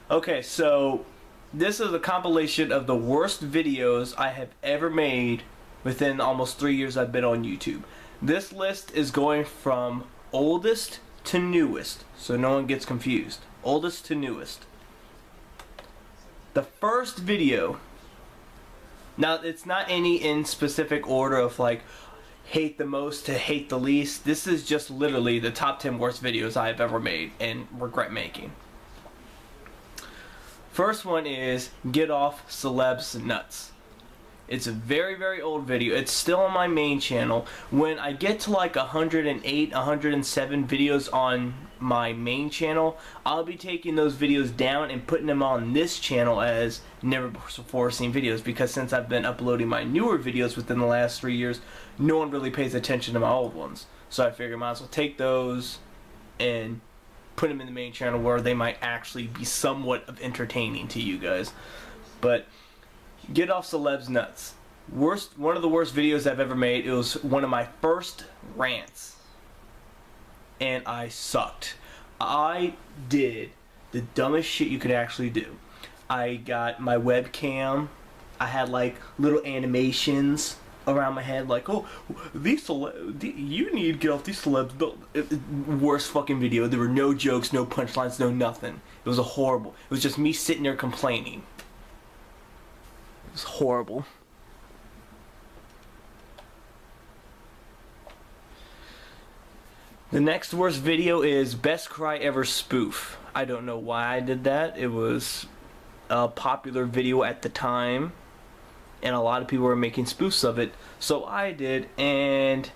Okay, so this is a compilation of the worst videos I have ever made within almost 3 years I've been on YouTube. This list is going from oldest to newest, so no one gets confused. Oldest to newest. The first video, now it's not any in specific order of like hate the most to hate the least. This is just literally the top 10 worst videos I've ever made and regret making. First one is Get Off Celebs Nuts. It's a very, very old video. It's still on my main channel. When I get to like 108, 107 videos on my main channel, I'll be taking those videos down and putting them on this channel as never before seen videos, because since I've been uploading my newer videos within the last 3 years, no one really pays attention to my old ones. So I figured I might as well take those and put them in the main channel where they might actually be somewhat of entertaining to you guys. But Get Off Celebs Nuts. One of the worst videos I've ever made. It was one of my first rants. And I sucked. I did the dumbest shit you could actually do. I got my webcam. I had like little animations around my head, like, oh, you need to get off these celebs. Worst fucking video. There were no jokes, no punchlines, no nothing. It was horrible. It was just me sitting there complaining. It was horrible. The next worst video is Best Cry Ever Spoof. I don't know why I did that. It was a popular video at the time, and a lot of people were making spoofs of it, so I did, and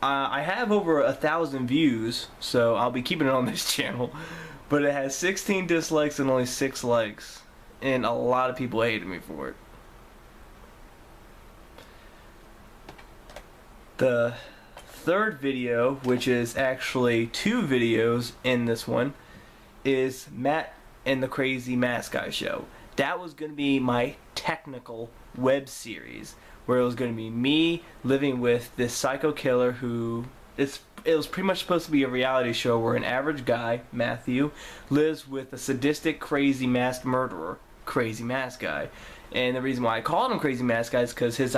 I have over 1,000 views, so I'll be keeping it on this channel, but it has 16 dislikes and only 6 likes, and a lot of people hated me for it. The third video, which is actually 2 videos in this one, is Matt and the Crazy Mask Guy Show. That was going to be my technical web series, where it was going to be me living with this psycho killer who it was pretty much supposed to be a reality show where an average guy, Matthew, lives with a sadistic, crazy masked murderer, Crazy Mask Guy. And the reason why I called him Crazy Mask Guy is because his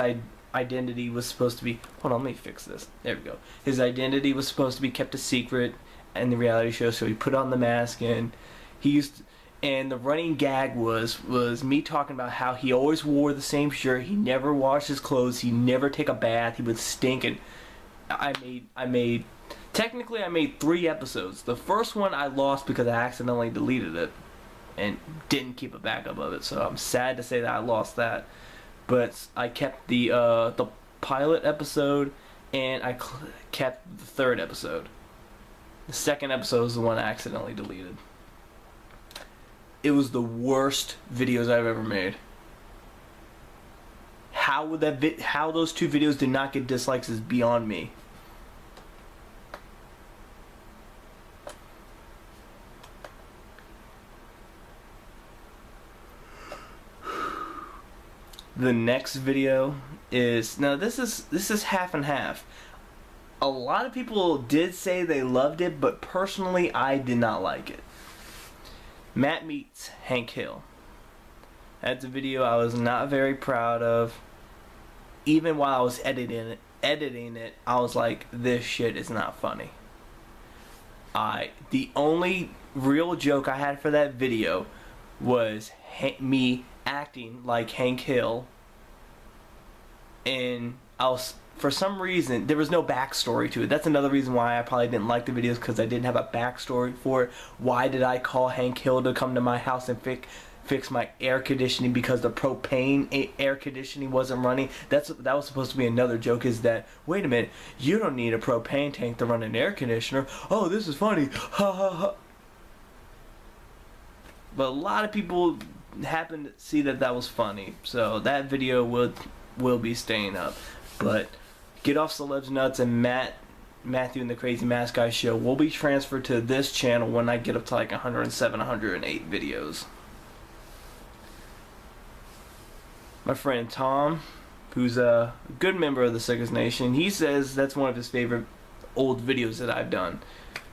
identity was supposed to be, hold on, let me fix this, there we go, his identity was supposed to be kept a secret in the reality show, so he put on the mask, and and the running gag was me talking about how he always wore the same shirt, he never washed his clothes, he never take a bath, he would stink. And technically I made 3 episodes. The first one I lost because I accidentally deleted it and didn't keep a backup of it, so I'm sad to say that I lost that. But I kept the pilot episode, and I kept the 3rd episode. The 2nd episode was the one I accidentally deleted. It was the worst videos I've ever made. How those 2 videos did not get dislikes is beyond me. The next video is, now this is half and half. A lot of people did say they loved it, but personally I did not like it. Matt Meets Hank Hill. That's a video I was not very proud of. Even while I was editing it, I was like, this shit is not funny. The only real joke I had for that video was me acting like Hank Hill, and for some reason there was no backstory to it. That's another reason why I probably didn't like the videos, because I didn't have a backstory for it. Why did I call Hank Hill to come to my house and fix my air conditioning because the propane air conditioning wasn't running? That was supposed to be another joke, is that, wait a minute, you don't need a propane tank to run an air conditioner. Oh, this is funny, ha ha ha. But a lot of people happened to see that was funny, so that video will be staying up. But Get Off Celebs Nuts and Matthew and the Crazy Mask Guy Show will be transferred to this channel when I get up to like 107, 108 videos. My friend Tom, who's a good member of the Sickers Nation, he says that's one of his favorite old videos that I've done,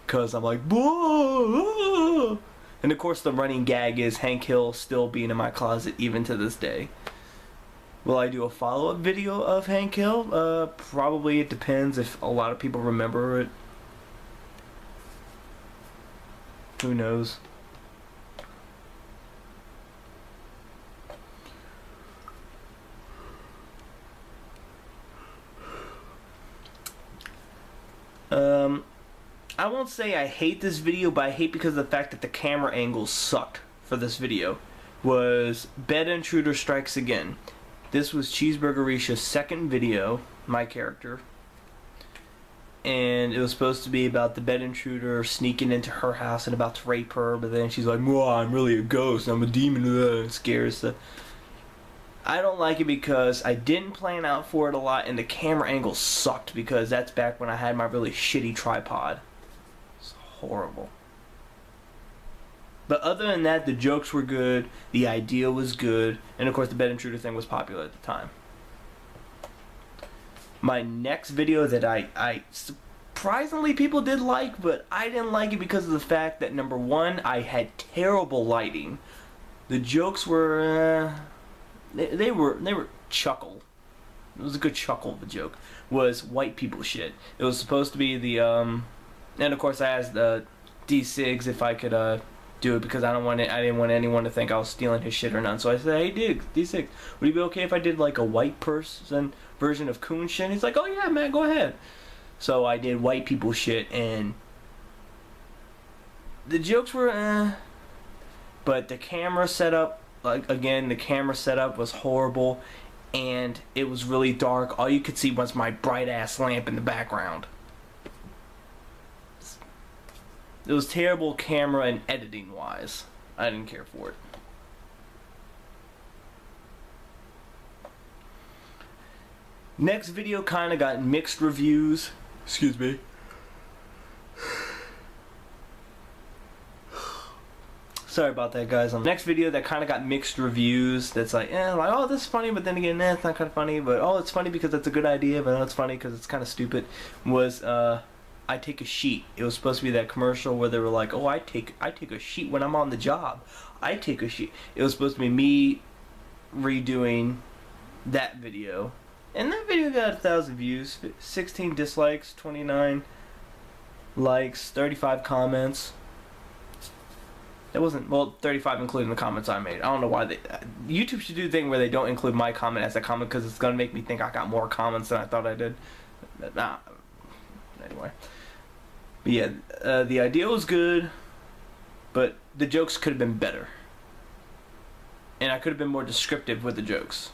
because I'm like, whoa, And of course the running gag is Hank Hill still being in my closet even to this day. Will I do a follow-up video of Hank Hill? Probably. It depends if a lot of people remember it. Who knows? I won't say I hate this video, but I hate because of the fact that the camera angles sucked for this video. Was Bed Intruder Strikes Again. This was Cheeseburger Risha's second video, my character. And it was supposed to be about the bed intruder sneaking into her house and about to rape her, but then she's like, "Well, I'm really a ghost, I'm a demon," and scares the... I don't like it because I didn't plan out for it a lot, and the camera angle sucked because that's back when I had my really shitty tripod. It's horrible. But other than that, the jokes were good, the idea was good, and of course the bed intruder thing was popular at the time. My next video that I surprisingly people did like, but I didn't like it because of the fact that, number one, I had terrible lighting. The jokes were, they were chuckle. It was a good chuckle. The joke was white people shit. It was supposed to be the and of course I asked D-Sigs if I could do it because I didn't want anyone to think I was stealing his shit or none. So I said, "Hey, D-Sigs, would it be okay if I did like a white person version of coon shit?" He's like, "Oh yeah, man, go ahead." So I did white people shit, and the jokes were but the camera setup, like, again, the camera setup was horrible, and it was really dark. All you could see was my bright ass lamp in the background. It was terrible camera and editing wise. I didn't care for it. Next video kind of got mixed reviews. Excuse me. Sorry about that, guys. Next video that kind of got mixed reviews. That's like, like, oh, this is funny, but then again, it's not kind of funny. But oh, it's funny because that's a good idea, but no, it's funny because it's kind of stupid. Was I Take a Sheet. It was supposed to be that commercial where they were like, "Oh, I take a sheet when I'm on the job. I take a sheet." It was supposed to be me redoing that video. And that video got 1,000 views, 16 dislikes, 29 likes, 35 comments. That wasn't, well, 35 including the comments I made. I don't know why they... YouTube should do the thing where they don't include my comment as a comment because it's going to make me think I got more comments than I thought I did. Nah. Anyway. But yeah, the idea was good, but the jokes could have been better. And I could have been more descriptive with the jokes.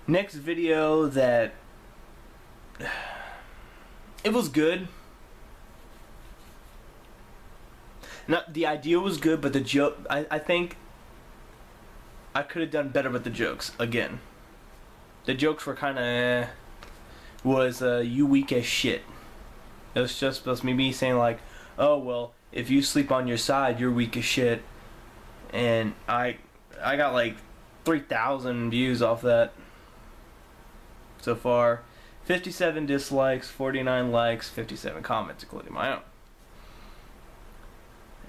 Next video that... it was good. Not, the idea was good, but the joke... I think I could have done better with the jokes, again. The jokes were kind of... was, you weak as shit. It was just supposed to be me saying like, "Oh, well, if you sleep on your side, you're weak as shit." And I got like 3,000 views off that so far. 57 dislikes, 49 likes, 57 comments, including my own.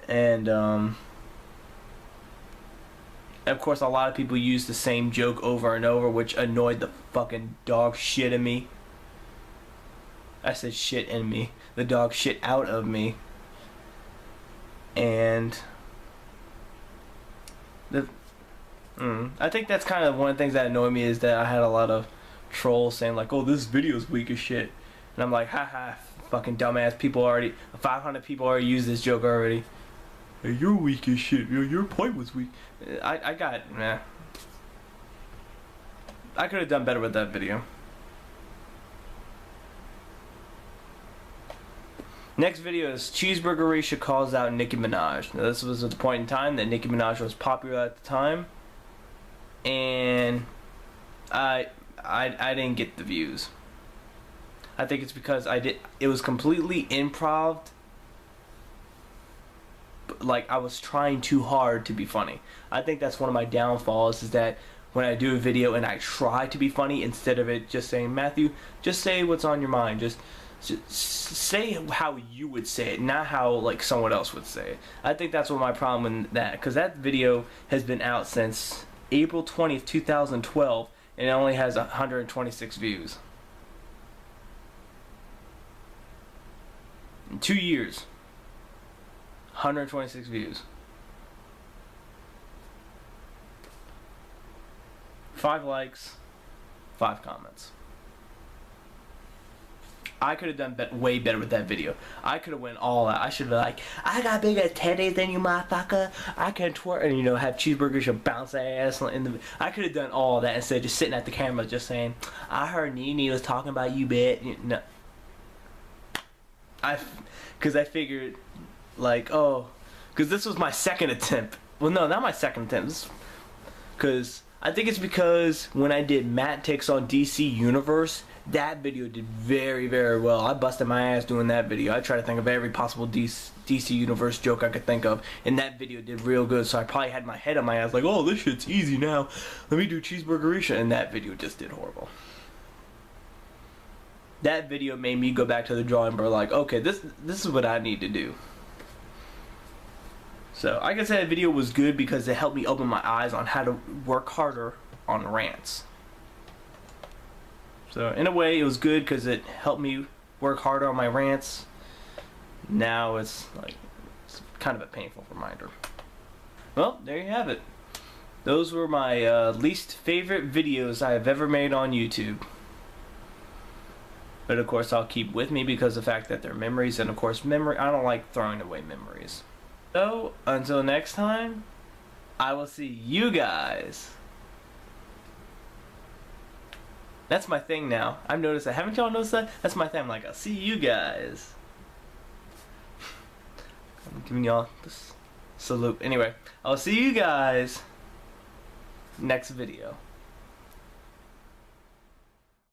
And of course a lot of people use the same joke over and over, which annoyed the fucking dog shit in me. I said shit in me. The dog shit out of me. And I think that's kind of one of the things that annoyed me, is that I had a lot of trolls saying like, "Oh, this video's weak as shit." And I'm like, haha, fucking dumbass, people already, 500 people already used this joke already. "Hey, you're weak as shit. Your point was weak." I could have done better with that video. Next video is Cheeseburger Risha calls out Nicki Minaj. Now, this was at the point in time that Nicki Minaj was popular at the time, and I didn't get the views. I think it's because it was completely improv. Like, I was trying too hard to be funny. I think that's one of my downfalls, is that when I do a video and I try to be funny, instead of it just saying, "Matthew, just say what's on your mind, just say how you would say it, not how like someone else would say it. I think that's what my problem with that, because that video has been out since April 20th, 2012, and it only has 126 views. In 2 years, 126 views. 5 likes, 5 comments. I could have done way better with that video. I could have went all out. I should have been like, I got bigger titties than you, motherfucker. I can twerk, and have cheeseburgers and bounce ass in the. I could have done all that instead of just sitting at the camera just saying, I heard Nene was talking about you, bitch. No. Because I figured, like, oh, because this was my second attempt. Well, no, not my second attempt. Because I think it's because when I did Matt Takes on DC Universe, that video did very, very well. I busted my ass doing that video. I tried to think of every possible DC Universe joke I could think of, and that video did real good. So I probably had my head on my ass like, oh, this shit's easy now. Let me do Cheeseburgerisha, and that video just did horrible. That video made me go back to the drawing board like, okay, this is what I need to do. So I can say that video was good because it helped me open my eyes on how to work harder on rants. So in a way it was good because it helped me work harder on my rants. Now it's like, it's kind of a painful reminder. Well, there you have it. Those were my least favorite videos I have ever made on YouTube. But of course I'll keep with me because of the fact that they're memories, and of course I don't like throwing away memories. So until next time, I will see you guys. That's my thing now. I've noticed that. Haven't y'all noticed that? That's my thing. I'm like, I'll see you guys. I'm giving y'all this salute. Anyway, I'll see you guys next video.